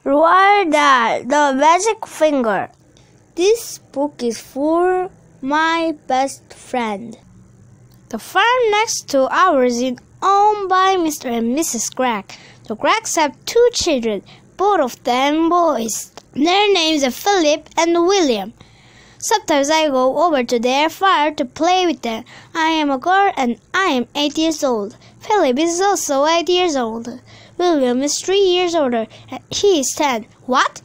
Roald Dahl, The Magic Finger. This book is for my best friend. The farm next to ours is owned by Mr. and Mrs. Gregg. The Greggs have 2 children, both of them boys. Their names are Philip and William. Sometimes I go over to their farm to play with them. I am a girl and I am 8 years old. Philip is also 8 years old. William is 3 years older and he is 10. What?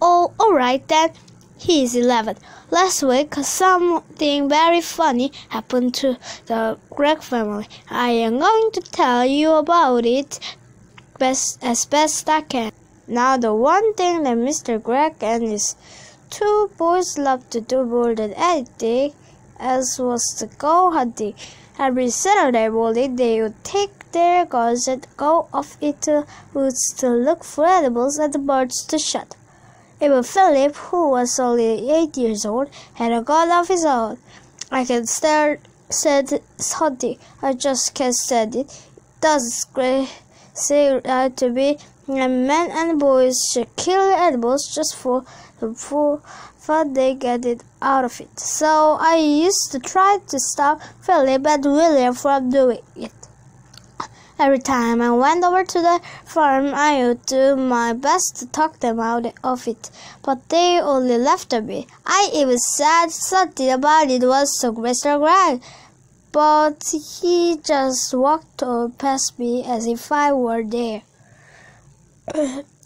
Oh, alright then. He is 11. Last week, something very funny happened to the Gregg family. I am going to tell you about it as best I can. Now, the one thing that Mr. Gregg and his 2 boys loved to do more than anything else was to go hunting. Every Saturday morning, they would take their guns and go off into the woods to look for animals and birds to shoot. Even Philip, who was only 8 years old, had a gun of his own. I can stand hunting. I just can't stand it. It does seem right to me. And men and boys should kill animals just for the fun they get it out of it. So I used to try to stop Philip and William from doing it. Every time I went over to the farm, I would do my best to talk them out of it, but they only laughed at me. I even said something about it once to Mr. Gregg, but he just walked past me as if I were there.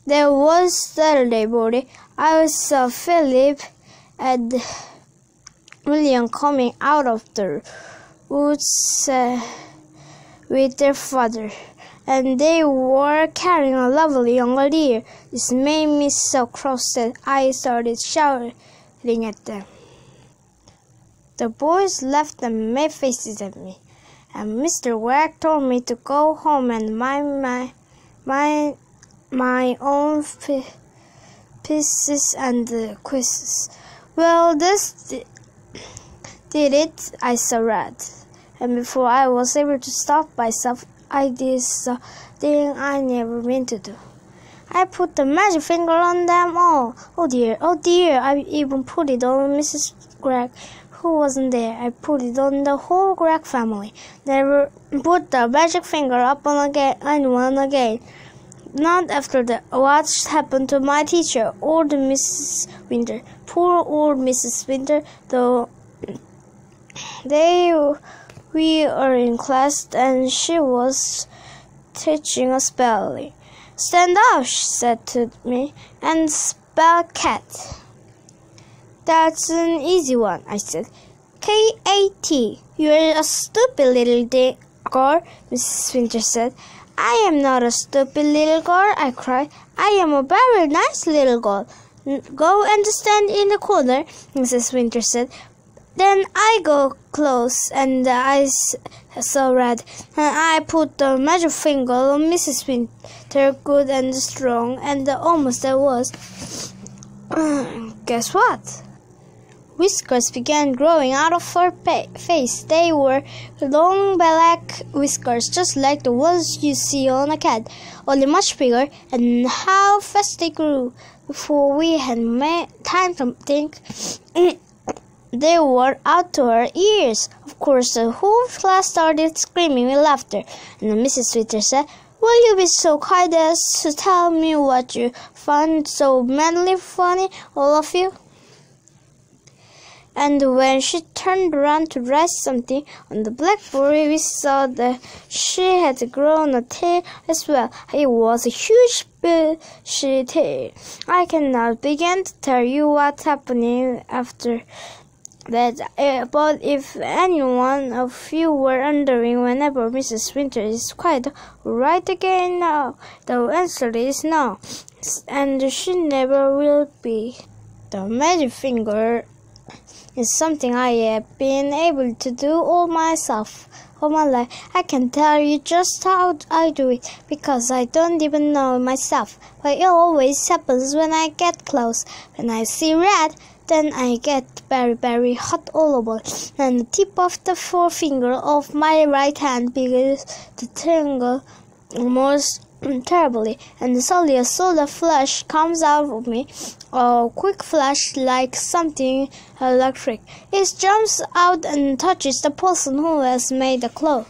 There was Saturday morning. I saw Philip and William coming out of the woods with their father, and they were carrying a lovely young deer. This made me so cross that I started shouting at them. The boys laughed and made faces at me, and Mr. Gregg told me to go home and mind my own pieces and quizzes. Well, this did it. I saw red. And before I was able to stop myself, I did something I never meant to do. I put the magic finger on them all. Oh dear, I even put it on Mrs. Gregg, who wasn't there. I put it on the whole Gregg family. Never put the magic finger up on anyone again. Not after what happened to my teacher, old Mrs. Winter. Poor old Mrs. Winter, though we were in class and she was teaching us spelling. Stand up, she said to me, and spell cat. That's an easy one, I said. K-A-T. You're a stupid little girl, Mrs. Winter said. I am not a stupid little girl, I cried. I am a very nice little girl. Go and stand in the corner, Mrs. Winter said. Then I go close and I saw red, and I put the magic finger on Mrs. Winter good and strong, and almost there was. Guess what? Whiskers began growing out of her face. They were long black whiskers, just like the ones you see on a cat, only much bigger, and how fast they grew. Before we had time to think, they were out to her ears. Of course, the whole class started screaming with laughter, and Mrs. Winter said, "Will you be so kind as to tell me what you found so madly funny, all of you?" And when she turned around to write something on the blackboard, we saw that she had grown a tail as well. It was a huge bushy tail. I cannot begin to tell you what happened after that, but if any one of you were wondering whenever Mrs. Winter is quite right again now, the answer is no, and she never will be. The magic finger is something I have been able to do all my life. I can tell you just how I do it, because I don't even know myself, but it always happens when I get close. When I see red, then I get very, very hot all over, and the tip of the forefinger of my right hand begins to tingle most terribly, and suddenly a sort of flash comes out of me, a quick flash like something electric. It jumps out and touches the person who has made the claw.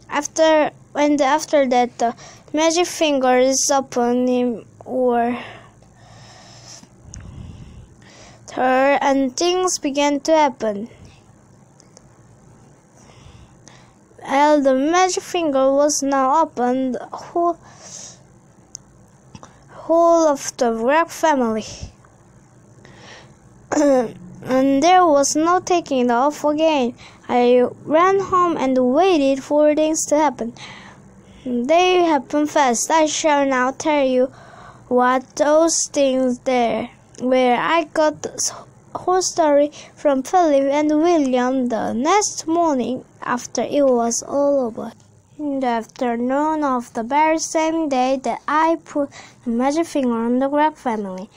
After that, the magic finger is upon him or her, and things began to happen. Well, the magic finger was now upon the whole of the Greg family, and there was no taking it off again. I ran home and waited for things to happen. They happened fast. I shall now tell you what those things there were. I got the whole story from Philip and William the next morning after it was all over. In the afternoon of the very same day that I put the magic finger on the Greg family,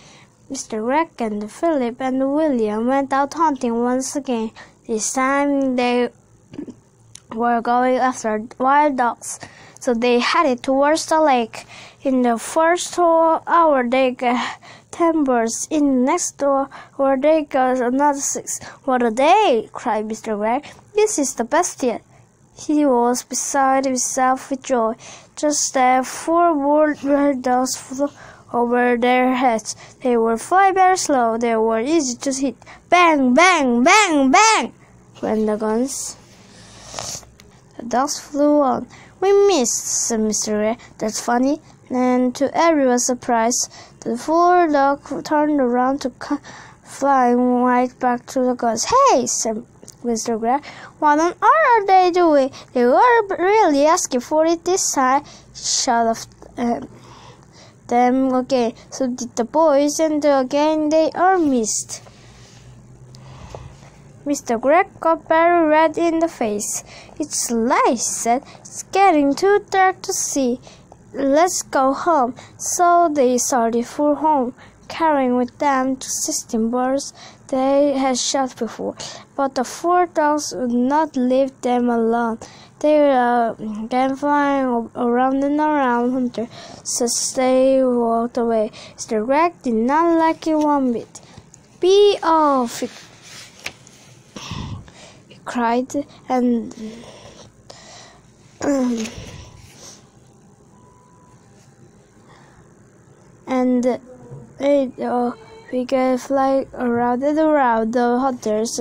Mr. Greg and Philip and William went out hunting once again. This time they were going after wild dogs, so they headed towards the lake. In the first hour they got 10 birds. In the next hour they got another 6. "What a day!" cried Mr. Greg. "This is the best yet." He was beside himself with joy. Just then 4 more red dogs flew over their heads. They were flying very slow. They were easy to hit. Bang, bang, bang, bang went the guns. The dogs flew on. "We missed," said Mr. Greg. "That's funny." And to everyone's surprise, the 4 dogs turned around to come flying right back to the guns. "Hey," said Mr. Greg, "what on earth are they doing? They were really asking for it this time." He shot off them again. So did the boys, and again they all missed. Mr. Greg got very red in the face. "It's late," he said. "It's getting too dark to see. Let's go home." So they started for home, carrying with them the 16 birds they had shot before. But the 4 dogs would not leave them alone. They began flying around and around Hunter, so they walked away. Mr. Greg did not like it one bit. "Be off!" he cried, and they began flying around and around the hunters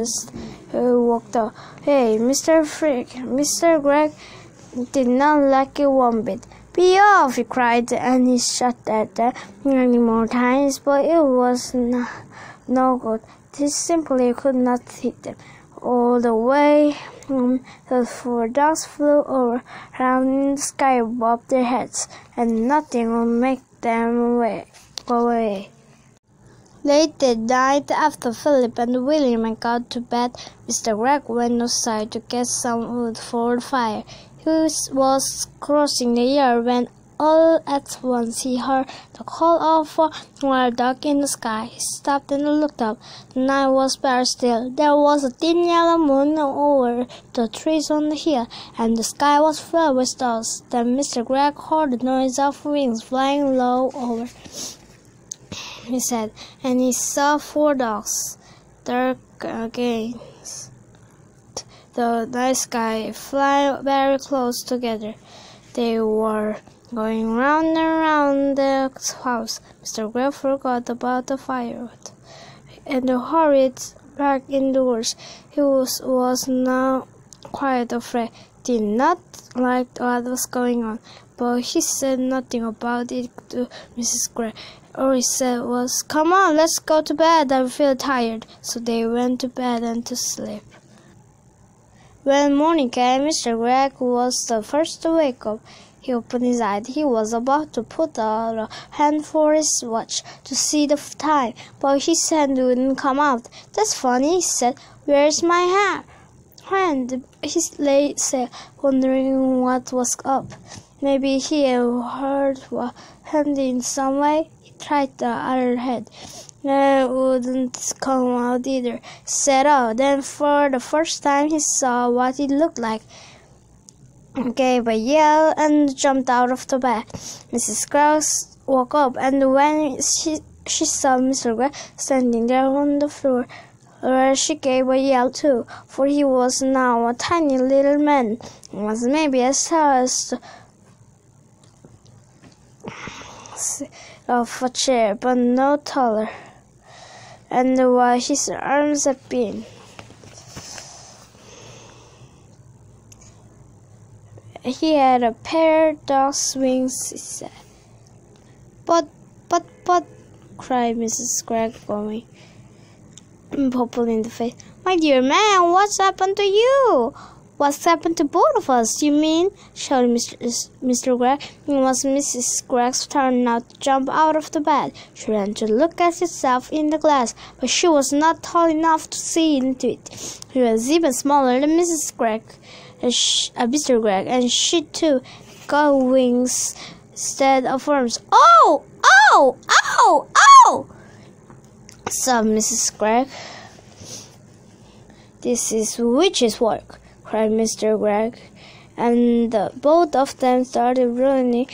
who walked up. "Hey, Mr. Freak!" Mr. Greg did not like it one bit. "Be off!" he cried, and he shot at them many more times, but it was no good. He simply could not hit them. All the way the 4 dogs flew around in the sky above their heads, and nothing would make them go away. Late that night, after Philip and William had gone to bed, Mr. Greg went outside to get some wood for the fire. He was crossing the yard when all at once he heard the call of a wild dog in the sky. He stopped and looked up. The night was very still. There was a thin yellow moon over the trees on the hill, and the sky was filled with stars. Then Mr. Greg heard the noise of wings flying low over, he said, and he saw 4 dogs, dark against the night sky, flying very close together. They were going round and round the house. Mr. Greg forgot about the firewood and hurried back indoors. He was now quite afraid. Did not like what was going on, but he said nothing about it to Mrs. Greg. All he said was, "Come on, let's go to bed. I feel tired." So they went to bed and to sleep. When morning came, Mr. Greg was the first to wake up. He opened his eyes. He was about to put out a hand for his watch to see the time, but his hand wouldn't come out. "That's funny," he said. "Where's my hand?" He lay still, wondering what was up. Maybe he had hurt a hand in some way. He tried the other hand. It wouldn't come out either. He sat up. Then for the first time he saw what it looked like. gave a yell and jumped out of the bed. Mrs. Gregg woke up, and when she saw Mr. Gregg standing there on the floor, she gave a yell too, for he was now a tiny little man, was maybe as tall as of a chair, but no taller, and what his arms had been. He had a pair of dog's wings, he said. But, cried Mrs. Gregg, going purple in the face. My dear man, what's happened to you? What's happened to both of us, you mean? Shouted Mr. Gregg. It was Mrs. Gregg's turn now to jump out of the bed. She ran to look at herself in the glass, but she was not tall enough to see into it. She was even smaller than Mrs. Gregg. Mr. Gregg, and she too got wings instead of arms. Oh! Oh! Oh! Oh! sobbed Mrs. Gregg. This is witch's work, cried Mr. Gregg, and both of them started running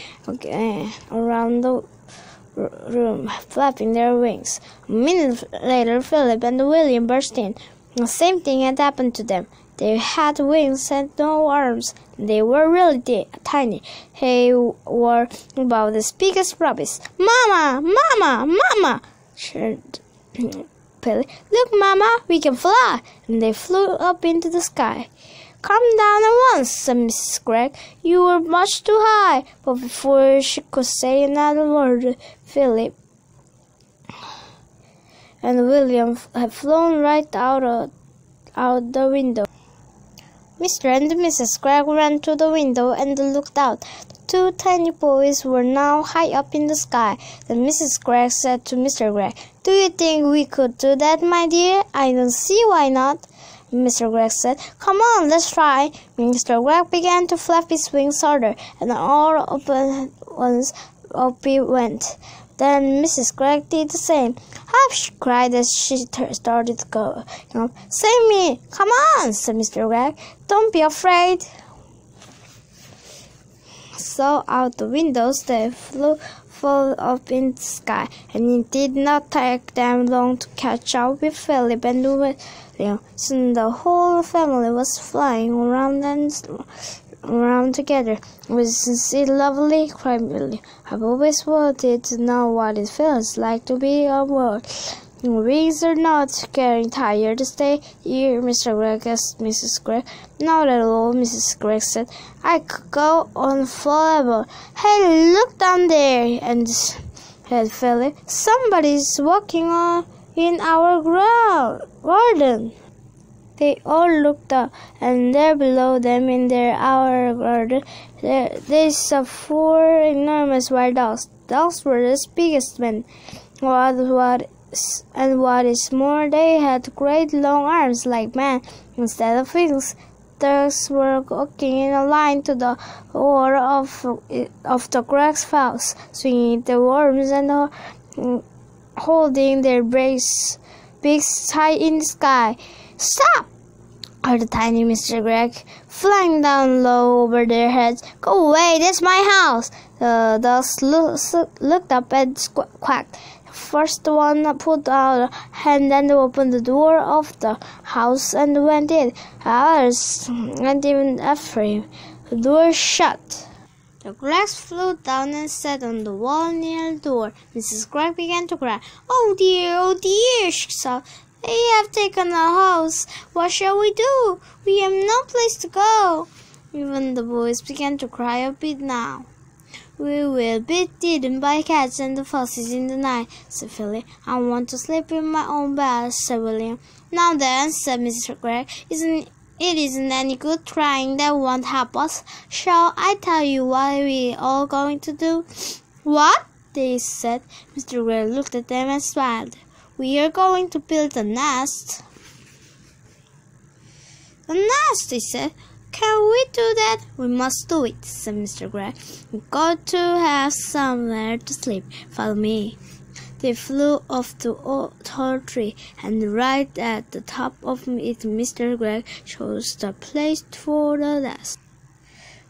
around the room, flapping their wings. A minute later, Philip and William burst in. The same thing had happened to them. They had wings and no arms. They were really tiny. They were about as big as rabbits. Mama! Mama! Mama! shrieked Billy. Look, Mama, we can fly! And they flew up into the sky. Come down at once, said Mrs. Gregg. You were much too high. But before she could say another word, Philip and William had flown right out the window. Mr. and Mrs. Gregg ran to the window and looked out. The two tiny boys were now high up in the sky. Then Mrs. Gregg said to Mr. Gregg, Do you think we could do that, my dear? I don't see why not. Mr. Gregg said, Come on, let's try. Mr. Gregg began to flap his wings harder, and all up at once up he went. Then Mrs. Gregg did the same. Hush! She cried as she started to go. Save me! Come on! said Mr. Gregg. Don't be afraid. So out the windows they flew full up in the sky, and it did not take them long to catch up with Philip and William. Soon the whole family was flying around together. Wasn't it lovely? cried William. I've always wanted to know what it feels like to be on board. Wings are not getting tired to stay here, Mr. Gregg asked Mrs. Gregg. Not at all, Mrs. Gregg said. I could go on forever. Hey, look down there, and said Philip. Somebody's walking on in our garden. They all looked up, and there below them in our garden, they saw 4 enormous white dogs. Dogs were as big as men. And what is more, they had great long arms like men instead of wings. Dogs were walking in a line to the door of the Gregg's house, swinging the worms and holding their beaks high in the sky. Stop! cried the tiny Mr. Gregg, flying down low over their heads. Go away, that's my house. The dogs looked up and quacked. First one put out a hand and opened the door of the house and went in. Others went even after him. The door shut. The Greggs flew down and sat on the wall near the door. Mrs. Gregg began to cry. Oh dear, she sobbed. They have taken our house. What shall we do? We have no place to go. Even the boys began to cry a bit now. We will be eaten by cats and the foxes in the night, said Philip. I want to sleep in my own bed, said William. Now then, said Mr. Gregg, it isn't any good trying. That won't help us. Shall I tell you what we're all going to do? What? They said. Mr. Gregg looked at them and smiled. We are going to build a nest. A nest, he said. Can we do that? We must do it, said Mr. Gregg. We've got to have somewhere to sleep. Follow me. They flew off the tall tree, and right at the top of it, Mr. Gregg chose the place for the nest.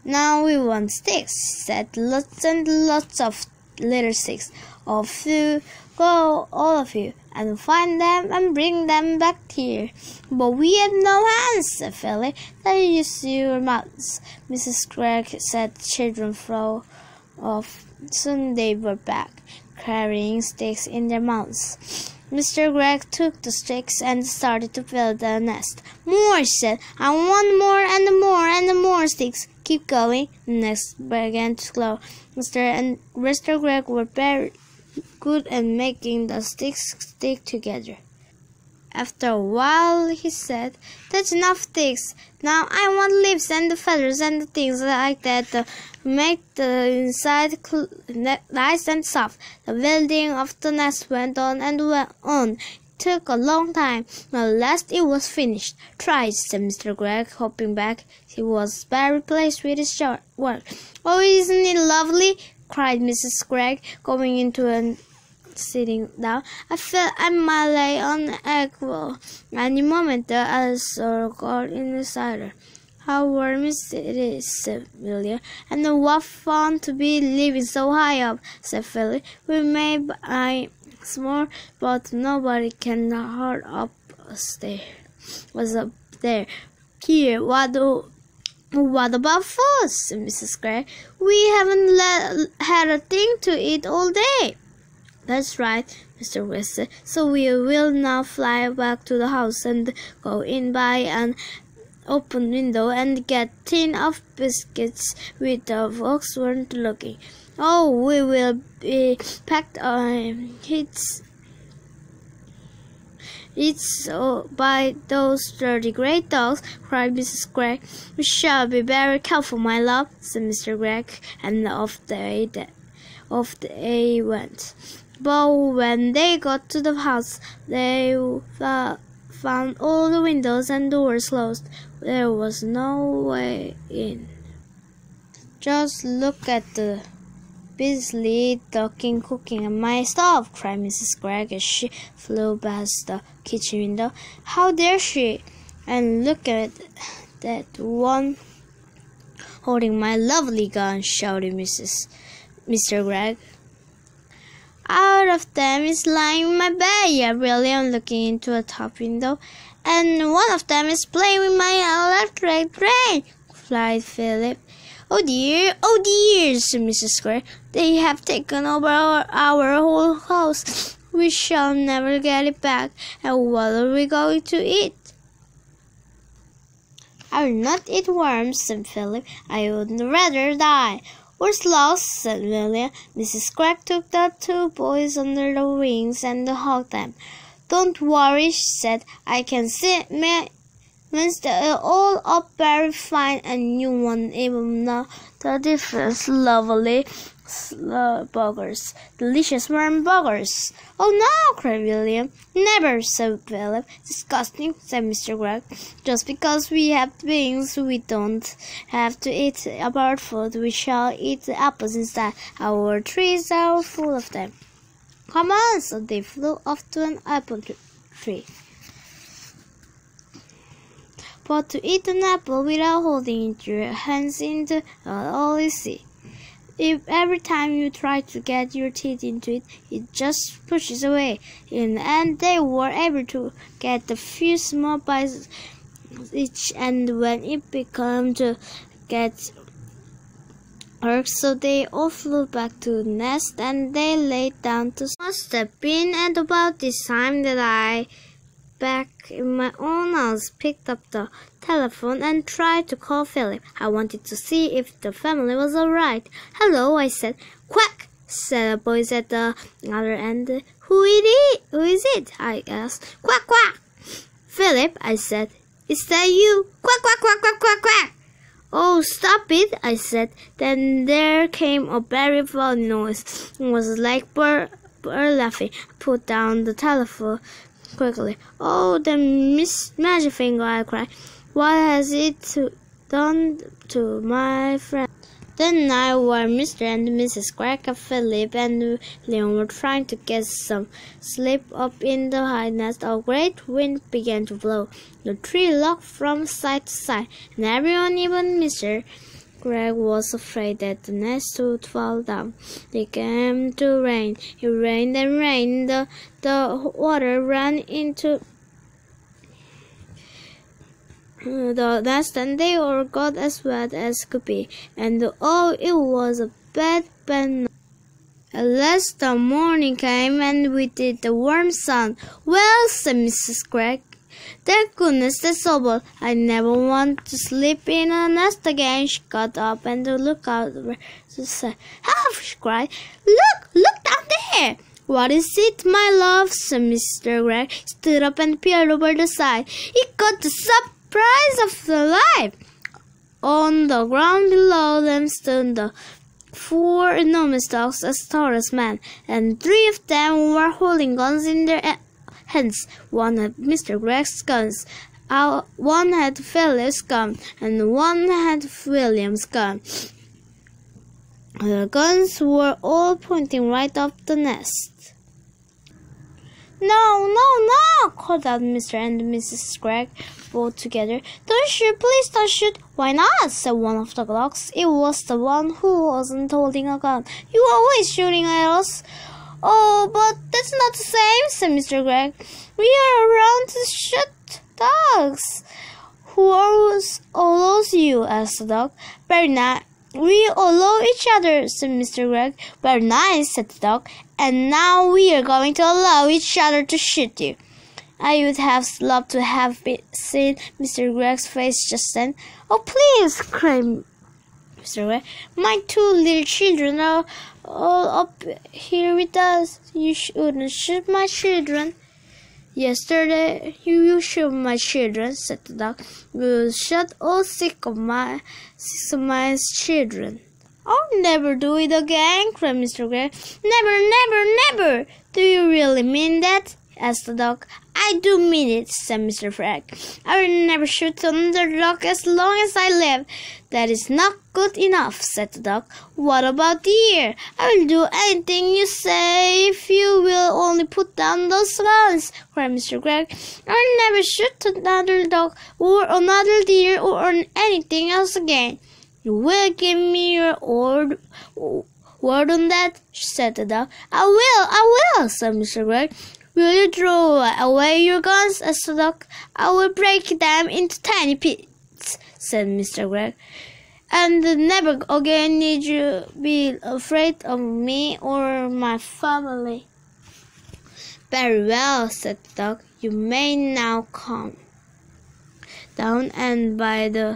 "Now we want sticks," said lots and lots of little sticks. "Off you go, all of you, and find them and bring them back here." "But we have no hands," said Philip. "Then use your mouths," Mrs. Gregg said. Children flew off. Soon they were back, carrying sticks in their mouths. Mr. Gregg took the sticks and started to fill the nest. "More," he said. "I want more and more and more sticks." "Keep going." The nest began to glow. Mr. Gregg were very good at making the sticks stick together. After a while, he said, "That's enough sticks. Now I want leaves and the feathers and the things like that to make the inside nice and soft." The building of the nest went on and went on. It took a long time. At last it was finished. "Try," said Mr. Gregg, hopping back. He was very pleased with his work. "Oh, isn't it lovely?" cried Mrs. Gregg, going into and sitting down. "I feel I might lay on an egg well. Any moment the ice got inside her." "How warm it is," said William. "And what fun to be living so high up," said Philip. "We may buy more, but nobody can hurt up there. Here, what about food?" said Mrs. Gregg. "We haven't had a thing to eat all day." "That's right," Mr. Gregg said. "So we will now fly back to the house and go in by an open window and get a tin of biscuits with the folks weren't looking." "Oh, we will be packed it's by those dirty great dogs," cried Mrs. Gregg. "We shall be very careful, my love," said Mr. Gregg, and off they went. But when they got to the house, they found all the windows and doors closed. There was no way in. "Just look at the Beasley ducking cooking on my stove," cried Mrs. Gregg as she flew past the kitchen window. "How dare she? And look at that one holding my lovely gun," shouted Mr. Gregg. "Out of them is lying in my bed," yelled William, looking into a top window. "And one of them is playing with my electric train," cried Philip. "Oh dear, said Mrs. Gregg. "They have taken over our whole house. We shall never get it back. And what are we going to eat?" "I will not eat worms," said Philip. "I would rather die." "Or sloths," said William. Mrs. Gregg took the two boys under the wings and hugged them. "Don't worry," she said. "I can see they're all up very fine, and you won't even know the difference. Lovely burgers, delicious worm burgers." "Oh no," cried William. "Never," said Philip. "Disgusting," said Mr. Gregg. "Just because we have wings, we don't have to eat bird food. We shall eat the apples instead. Our trees are full of them." "Come on," so they flew off to an apple tree. But to eat an apple without holding your hands in the all easy. If every time you try to get your teeth into it, it just pushes away. In the end, they were able to get a few small bites each, and when it began to get dark, so they all flew back to the nest, and they laid down to sleep. Must have been at about this time that I, back in my own house, picked up the telephone and tried to call Philip. I wanted to see if the family was all right. "Hello," I said. "Quack," said a voice at the other end. Who is it?" I asked. "Quack, quack." "Philip," I said. "Is that you?" "Quack, quack, quack, quack, quack, quack." "Oh, stop it," I said. Then there came a very funny noise. It was like bird laughing. I put down the telephone quickly. "Oh, the magic finger," I cried. "What has it done to my friend?" Then I were Mr. and Mrs. Gregg, Philip, and Leon were trying to get some sleep up in the high nest. A great wind began to blow. The tree rocked from side to side, and everyone, even Mr. Greg was afraid that the nest would fall down. It came to rain. It rained and rained. The water ran into the nest, and they all got as wet as could be. And oh, it was a bad night. At last the morning came, and with it the warm sun. "Well," said Mrs. Gregg, "thank goodness that's over. I never want to sleep in a nest again." She got up and looked out to say, "Help!" she cried. Look down there!" "What is it, my love?" said Mr. Gregg. He stood up and peered over the side. He got the surprise of the life. On the ground below them stood the 4 enormous dogs as tall as men, and 3 of them were holding guns in their hands. One had Mr. Gregg's guns, one had Philip's gun, and one had William's gun. The guns were all pointing right up the nest. "No, no, no!" called out Mr. and Mrs. Gregg, both together. "Don't shoot, please don't shoot." "Why not?" said one of the dogs. It was the one who wasn't holding a gun. "You're always shooting at us." "Oh, but that's not the same," said Mr. Gregg. "We are around to shoot dogs." "Who allows you?" asked the dog. "Very nice. We allow each other," said Mr. Gregg. "Very nice," said the dog. "And now we are going to allow each other to shoot you." I would have loved to have seen Mr. Gregg's face just then. "Oh, please!" cried Mr. Gregg. "My 2 little children are all up here with us. You shouldn't shoot my children." "Yesterday you shot my children," said the dog. "You shot all 6 of my children." "I'll never do it again," cried Mr. Gregg. "Never, never, never!" "Do you really mean that?" asked the dog. "I do mean it," said Mr. Gregg. "I will never shoot another dog as long as I live." "That is not good enough," said the dog. "What about deer?" "I will do anything you say if you will only put down those guns," cried Mr. Gregg. "I will never shoot another dog or another deer or anything else again." "You will give me your word on that?" said the dog. I will," said Mr. Gregg. "Will you throw away your guns?" asked the dog. "I will break them into tiny bits," said Mr. Gregg. "And never again need you be afraid of me or my family." "Very well," said the dog. "You may now come down and by the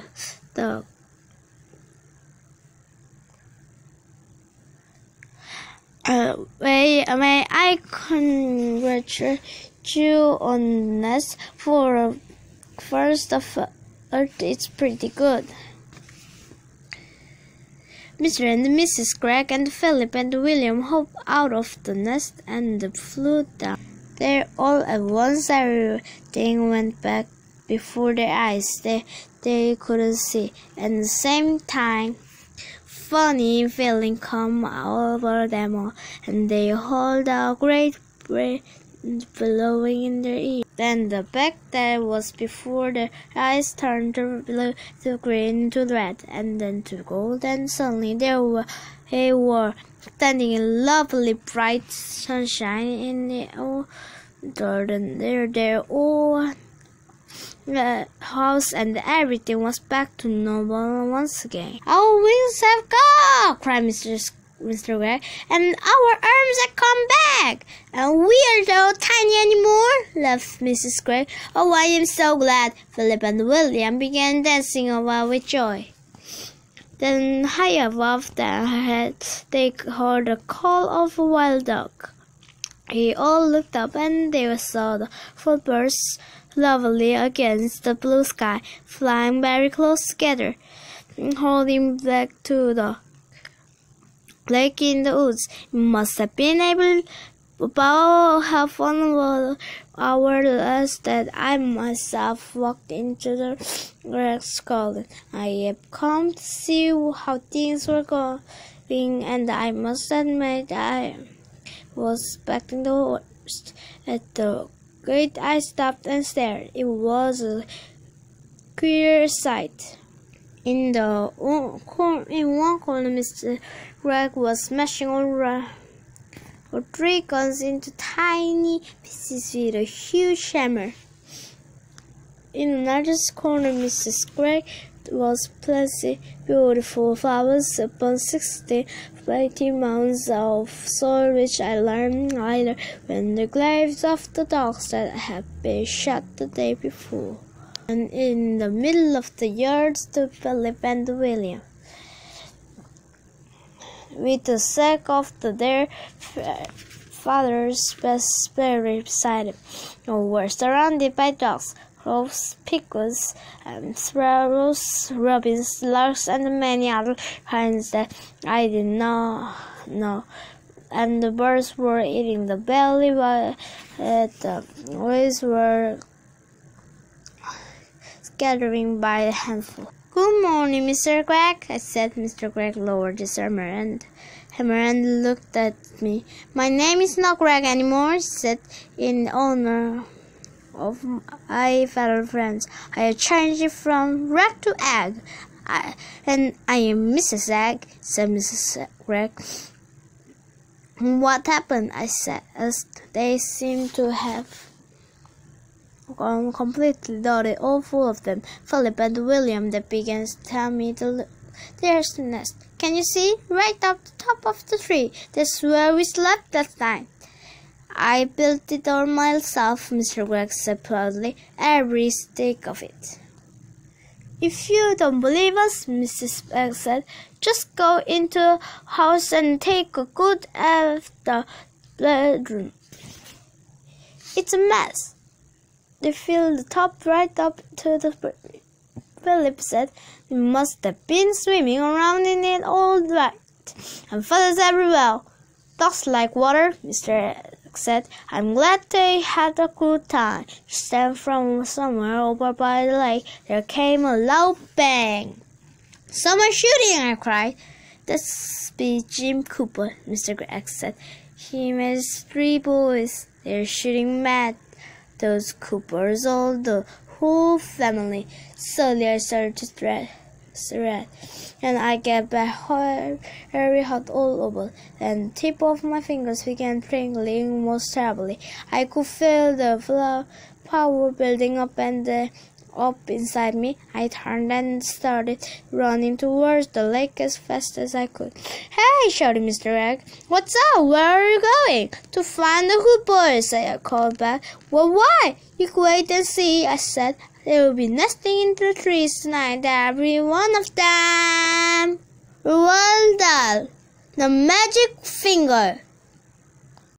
may I congratulate you on this, for first of earth it's pretty good." Mr. and Mrs. Gregg and Philip and William hopped out of the nest and flew down. There all at once everything went back before their eyes. They couldn't see, and at the same time funny feeling come over them all, and they heard a great breath blowing in their ears. Then the back that was before their eyes turned to blue, to green, to red, and then to gold, and suddenly they were standing in lovely bright sunshine in the old garden. Their old house, and everything was back to normal once again. "Our wings have gone!" cried Mr. Gregg, "and our arms have come back, and we are not tiny anymore," laughed Mrs. Gregg. "Oh, I am so glad!" Philip and William began dancing about with joy. Then high above their heads they heard the call of a wild dog. They all looked up, and they saw the 4 birds lovely against the blue sky, flying very close together, holding back to the lake in the woods. It must have been about half an hour less that I myself walked into the Greg's garden. I have come to see how things were going, and I must admit I was expecting the worst. At the gate I stopped and stared. It was a queer sight. In one corner, Mr. Greg was smashing all 3 guns into tiny pieces with a huge hammer. In another corner, Mrs. Greg was placing beautiful flowers upon 60 flaky mounds of soil, which I learned later when the graves of the dogs that had been shot the day before. And in the middle of the yard stood Philip and William, with the sack of their father's best berry beside them. All were surrounded by dogs, crows, pigeons, and sparrows, robins, larks, and many other kinds that I did not know. And the birds were eating the belly while the boys were gathering by a handful. "Good morning, Mr. Greg," I said. Mr. Greg lowered his hammer and looked at me. "My name is not Greg anymore," he said, "in honor of my fellow friends. I have changed it from Greg to Egg. And I am Mrs. Egg," said Mrs. Greg. "What happened?" I said, as they seemed to have gone completely dotted, all full of them. Philip and William, they began to tell me there's the nest. "Can you see? Right up the top of the tree. That's where we slept last night." "I built it all myself," Mr. Greg said proudly, "every stick of it." "If you don't believe us," Mrs. Greg said, "just go into the house and take a good at the bedroom. It's a mess. They filled the top right up to the brim." Philip said, "They must have been swimming around in it all night, and feathers everywhere. Dogs like water," Mr. said. "I'm glad they had a good time." Just then, from somewhere over by the lake, there came a loud bang. "Someone shooting!" I cried. "That's be Jim Cooper," Mr. Greg said. "He has 3 boys. They're shooting mad. Those Coopers, all the whole family." Suddenly I started to sweat, and I get very hot all over. Then the tip of my fingers began tingling most terribly. I could feel the power building up inside me. I turned and started running towards the lake as fast as I could. "Hey!" shouted Mr. Egg. "What's up? Where are you going?" "To find the Coopers," I called back. "Well, why?" "You wait and see," I said. "They will be nesting in the trees tonight, every one of them." Roald Dahl, The Magic Finger.